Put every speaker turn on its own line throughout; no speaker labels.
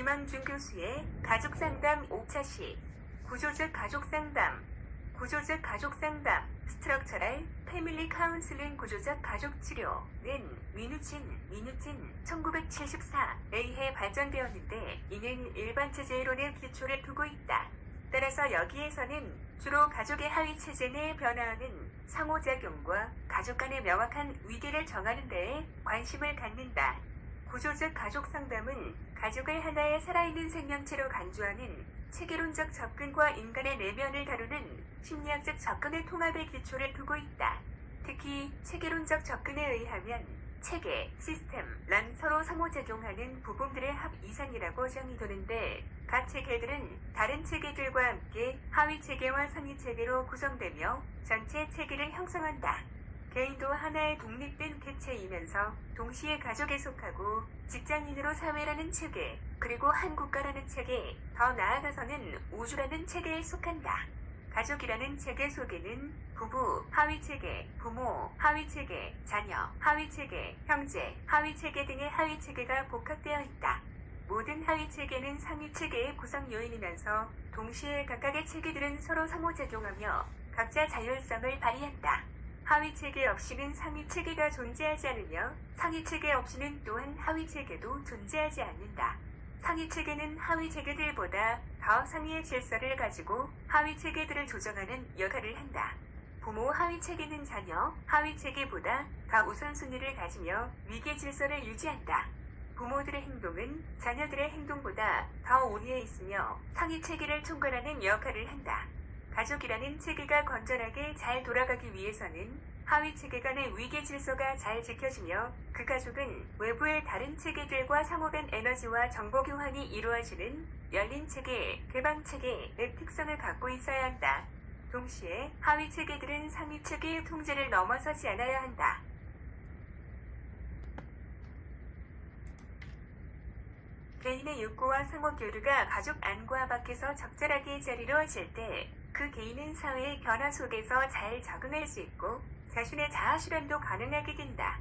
김항준 교수의 가족상담 5차시 구조적 가족상담 구조적 가족상담 스트럭처럴 패밀리 카운슬링 구조적 가족치료는 민우진 1974에 발전되었는데 이는 일반체제 이론의 기초를 두고 있다. 따라서 여기에서는 주로 가족의 하위체제 내 변화하는 상호작용과 가족 간의 명확한 위계를 정하는 데에 관심을 갖는다. 구조적 가족상담은 가족을 하나의 살아있는 생명체로 간주하는 체계론적 접근과 인간의 내면을 다루는 심리학적 접근의 통합의 기초를 두고 있다. 특히 체계론적 접근에 의하면 체계, 시스템란 서로 상호작용하는 부분들의 합 이상이라고 정의되는데 각 체계들은 다른 체계들과 함께 하위 체계와 상위 체계로 구성되며 전체 체계를 형성한다. 개인도 하나의 독립된 개체이면서 동시에 가족에 속하고 직장인으로 사회라는 체계, 그리고 한 국가라는 체계, 더 나아가서는 우주라는 체계에 속한다. 가족이라는 체계 속에는 부부, 하위체계, 부모, 하위체계, 자녀, 하위체계, 형제, 하위체계 등의 하위체계가 복합되어 있다. 모든 하위체계는 상위체계의 구성 요인이면서 동시에 각각의 체계들은 서로 상호작용하며 각자 자율성을 발휘한다. 하위체계 없이는 상위체계가 존재하지 않으며 상위체계 없이는 또한 하위체계도 존재하지 않는다. 상위체계는 하위체계들보다 더 상위의 질서를 가지고 하위체계들을 조정하는 역할을 한다. 부모 하위체계는 자녀 하위체계보다 더 우선순위를 가지며 위계 질서를 유지한다. 부모들의 행동은 자녀들의 행동보다 더 우위에 있으며 상위체계를 총괄하는 역할을 한다. 가족이라는 체계가 건전하게 잘 돌아가기 위해서는 하위체계 간의 위계 질서가 잘 지켜지며 그 가족은 외부의 다른 체계들과 상호간 에너지와 정보 교환이 이루어지는 열린 체계, 개방체계의 특성을 갖고 있어야 한다. 동시에 하위체계들은 상위체계의 통제를 넘어서지 않아야 한다. 개인의 욕구와 상호교류가 가족 안과 밖에서 적절하게 잘 이루어질 때 그 개인은 사회의 변화 속에서 잘 적응할 수 있고 자신의 자아실현도 가능하게 된다.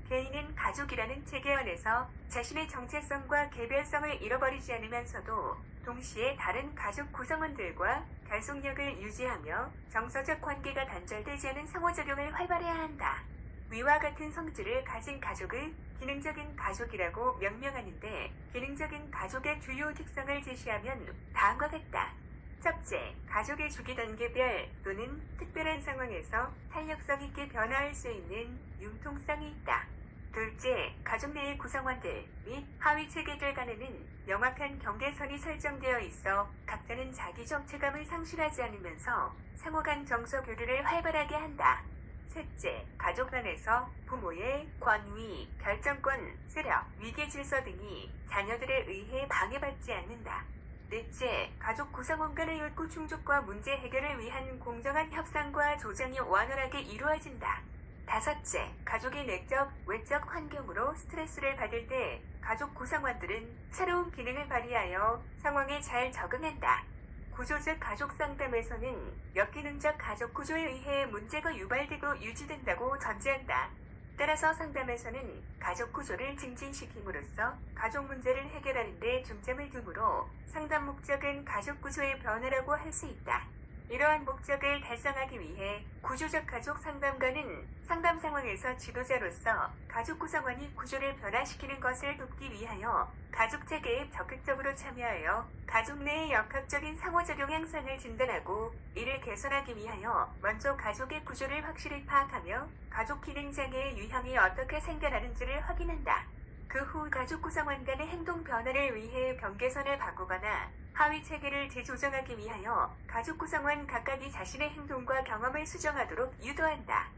개인은 가족이라는 체계 안에서 자신의 정체성과 개별성을 잃어버리지 않으면서도 동시에 다른 가족 구성원들과 결속력을 유지하며 정서적 관계가 단절되지 않은 상호작용을 활발해야 한다. 위와 같은 성질을 가진 가족을 기능적인 가족이라고 명명하는데 기능적인 가족의 주요 특성을 제시하면 다음과 같다. 첫째, 가족의 주기 단계별 또는 특별한 상황에서 탄력성 있게 변화할 수 있는 융통성이 있다. 둘째, 가족 내의 구성원들 및 하위 체계들 간에는 명확한 경계선이 설정되어 있어 각자는 자기 정체감을 상실하지 않으면서 상호 간 정서 교류를 활발하게 한다. 셋째, 가족 안에서 부모의 권위, 결정권, 세력, 위계 질서 등이 자녀들에 의해 방해받지 않는다. 넷째, 가족 구성원 간의 욕구 충족과 문제 해결을 위한 공정한 협상과 조정이 원활하게 이루어진다. 다섯째, 가족의 내적, 외적 환경으로 스트레스를 받을 때 가족 구성원들은 새로운 기능을 발휘하여 상황에 잘 적응한다. 구조적 가족 상담에서는 역기능적 가족 구조에 의해 문제가 유발되고 유지된다고 전제한다. 따라서 상담에서는 가족 구조를 증진시킴으로써 가족 문제를 해결하는 데 중점을 두므로 상담 목적은 가족 구조의 변화라고 할 수 있다. 이러한 목적을 달성하기 위해 구조적 가족 상담가는 상담 상황에서 지도자로서 가족 구성원이 구조를 변화시키는 것을 돕기 위하여 가족 체계에 적극적으로 참여하여 가족 내의 역학적인 상호작용 양상을 진단하고 이를 개선하기 위하여 먼저 가족의 구조를 확실히 파악하며 가족 기능 장애의 유형이 어떻게 생겨나는지를 확인한다. 그 후 가족 구성원 간의 행동 변화를 위해 경계선을 바꾸거나 하위 체계를 재조정하기 위하여 가족 구성원 각각이 자신의 행동과 경험을 수정하도록 유도한다.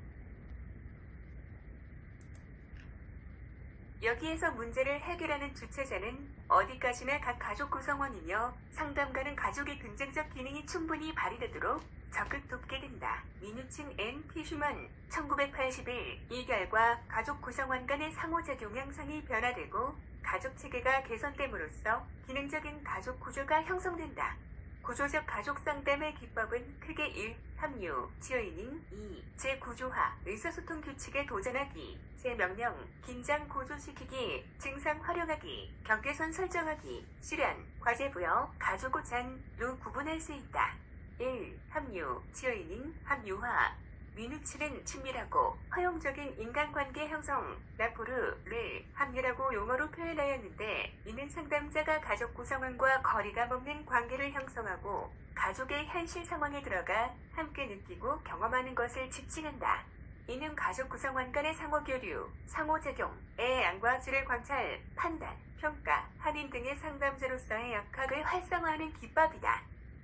여기에서 문제를 해결하는 주체자는 어디까지나 각 가족 구성원이며 상담가는 가족의 긍정적 기능이 충분히 발휘되도록 적극 돕게 된다. 민우친 앤 피슈먼 1981 이 결과 가족 구성원 간의 상호작용 양상이 변화되고 가족 체계가 개선됨으로써 기능적인 가족 구조가 형성된다. 구조적 가족 상담의 기법은 크게 1. 합류, 지어이닝. 2. 재구조화, 의사소통 규칙에 도전하기, 재명령, 긴장 고조시키기, 증상 활용하기, 경계선 설정하기, 실현, 과제 부여, 가족 고찬로 구분할 수 있다. 1. 합류, 지어이닝, 합류화. 민우치는 친밀하고 허용적인 인간관계 형성, 나포르를 합류라고 용어로 표현하였는데, 이는 상담자가 가족 구성원과 거리가 멀는 관계를 형성하고 가족의 현실 상황에 들어가 함께 느끼고 경험하는 것을 지칭한다. 이는 가족 구성원 간의 상호교류, 상호작용의 양과 질을 관찰, 판단, 평가, 할인 등의 상담자로서의 역학을 활성화하는 기법이다.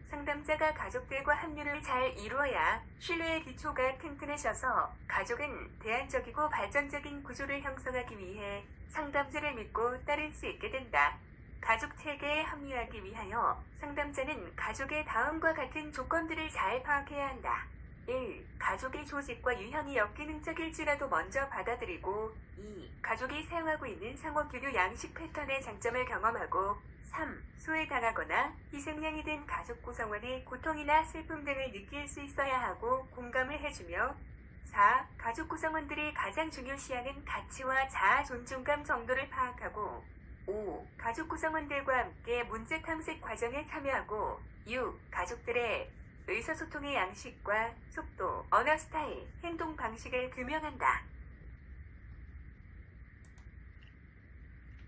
상담자가 가족들과 합류를 잘 이루어야 신뢰의 기초가 튼튼해져서 가족은 대안적이고 발전적인 구조를 형성하기 위해 상담자를 믿고 따를 수 있게 된다. 가족 체계에 합류하기 위하여 상담자는 가족의 다음과 같은 조건들을 잘 파악해야 한다. 1. 가족의 조직과 유형이 역기능적일지라도 먼저 받아들이고, 2. 가족이 사용하고 있는 상호교류 양식 패턴의 장점을 경험하고, 3. 소외당하거나 희생양이 된 가족 구성원의 고통이나 슬픔 등을 느낄 수 있어야 하고 공감을 해주며, 4. 가족 구성원들이 가장 중요시하는 가치와 자아 존중감 정도를 파악하고, 5. 가족 구성원들과 함께 문제 탐색 과정에 참여하고, 6. 가족들의 의사소통의 양식과 속도, 언어 스타일, 행동 방식을 규명한다.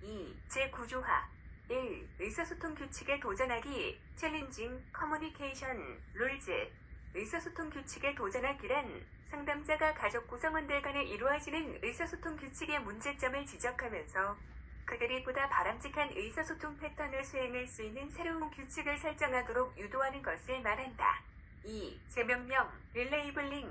2. 재구조화. 1. 의사소통 규칙에 도전하기, 챌린징 커뮤니케이션 룰즈. 의사소통 규칙에 도전하기란 상담자가 가족 구성원들 간에 이루어지는 의사소통 규칙의 문제점을 지적하면서 그들이 보다 바람직한 의사소통 패턴을 수행할 수 있는 새로운 규칙을 설정하도록 유도하는 것을 말한다. 2. 재명명, 릴레이블링.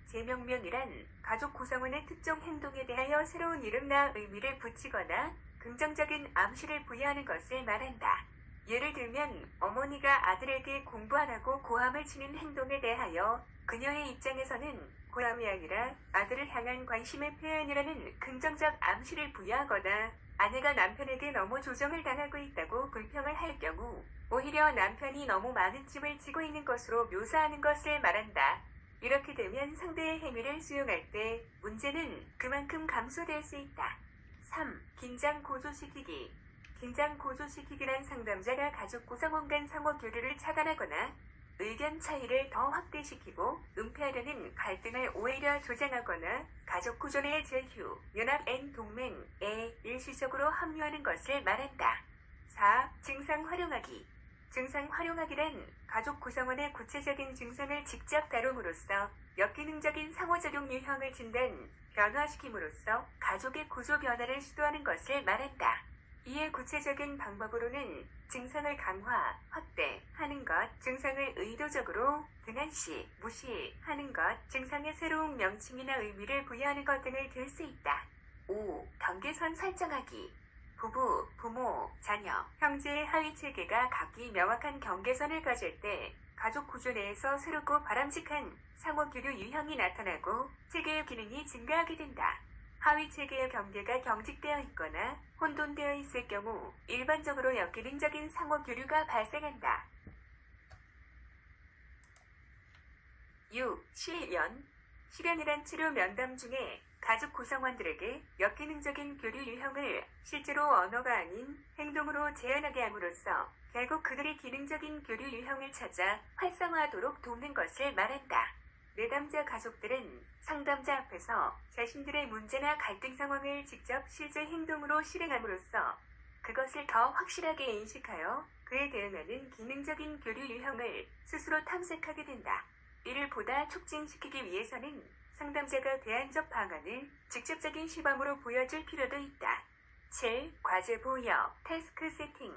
재명명이란 가족 구성원의 특정 행동에 대하여 새로운 이름이나 의미를 붙이거나 긍정적인 암시를 부여하는 것을 말한다. 예를 들면 어머니가 아들에게 공부하라고 고함을 치는 행동에 대하여 그녀의 입장에서는 고함이 아니라 아들을 향한 관심의 표현이라는 긍정적 암시를 부여하거나, 아내가 남편에게 너무 조정을 당하고 있다고 불평을 할 경우 오히려 남편이 너무 많은 짐을 지고 있는 것으로 묘사하는 것을 말한다. 이렇게 되면 상대의 행위를 수용할 때 문제는 그만큼 감소될 수 있다. 3. 긴장 고조시키기. 긴장 고조시키기란 상담자가 가족 구성원 간 상호 교류를 차단하거나 의견 차이를 더 확대시키고 은폐하려는 갈등을 오히려 조장하거나 가족 구조 내의 제휴, 연합 앤 동맹에 일시적으로 합류하는 것을 말한다. 4. 증상 활용하기. 증상 활용하기란 가족 구성원의 구체적인 증상을 직접 다룸으로써 역기능적인 상호작용 유형을 진단, 변화시킴으로써 가족의 구조 변화를 시도하는 것을 말한다. 이에 구체적인 방법으로는 증상을 강화, 확대하는 것, 증상을 의도적으로 등한시, 무시하는 것, 증상의 새로운 명칭이나 의미를 부여하는 것 등을 들 수 있다. 5. 경계선 설정하기. 부부, 부모, 자녀, 형제의 하위 체계가 각기 명확한 경계선을 가질 때 가족 구조 내에서 새롭고 바람직한 상호교류 유형이 나타나고 체계의 기능이 증가하게 된다. 하위 체계의 경계가 경직되어 있거나 혼돈되어 있을 경우 일반적으로 역기능적인 상호교류가 발생한다. 6. 실연. 실연이란 치료 면담 중에 가족 구성원들에게 역기능적인 교류 유형을 실제로 언어가 아닌 행동으로 제안하게 함으로써 결국 그들이 기능적인 교류 유형을 찾아 활성화하도록 돕는 것을 말한다. 내담자 가족들은 상담자 앞에서 자신들의 문제나 갈등 상황을 직접 실제 행동으로 실행함으로써 그것을 더 확실하게 인식하여 그에 대응하는 기능적인 교류 유형을 스스로 탐색하게 된다. 이를 보다 촉진시키기 위해서는 상담자가 대안적 방안을 직접적인 시범으로 보여줄 필요도 있다. 7. 과제 부여, 태스크 세팅.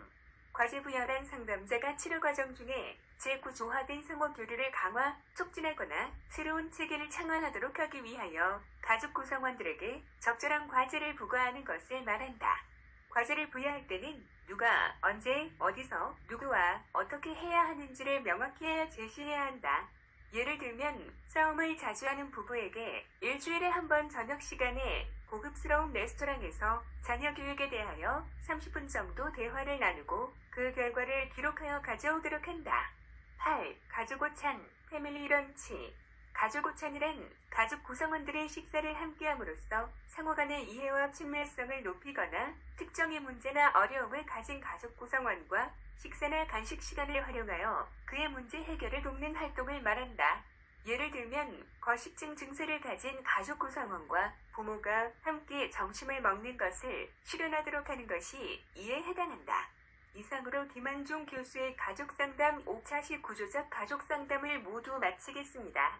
과제 부여란 상담자가 치료 과정 중에 재구조화된 상호교류를 강화, 촉진하거나 새로운 체계를 창안하도록 하기 위하여 가족 구성원들에게 적절한 과제를 부과하는 것을 말한다. 과제를 부여할 때는 누가, 언제, 어디서, 누구와 어떻게 해야 하는지를 명확히 제시해야 한다. 예를 들면 싸움을 자주 하는 부부에게 일주일에 한 번 저녁 시간에 고급스러운 레스토랑에서 자녀 교육에 대하여 30분 정도 대화를 나누고 그 결과를 기록하여 가져오도록 한다. 8. 가족 오찬. 패밀리 런치. 가족 오찬이란 가족 구성원들의 식사를 함께함으로써 상호 간의 이해와 친밀성을 높이거나 특정의 문제나 어려움을 가진 가족 구성원과 식사나 간식 시간을 활용하여 그의 문제 해결을 돕는 활동을 말한다. 예를 들면 거식증 증세를 가진 가족 구성원과 부모가 함께 점심을 먹는 것을 실현하도록 하는 것이 이에 해당한다. 이상으로 김한종 교수의 가족상담 5차시 구조적 가족상담을 모두 마치겠습니다.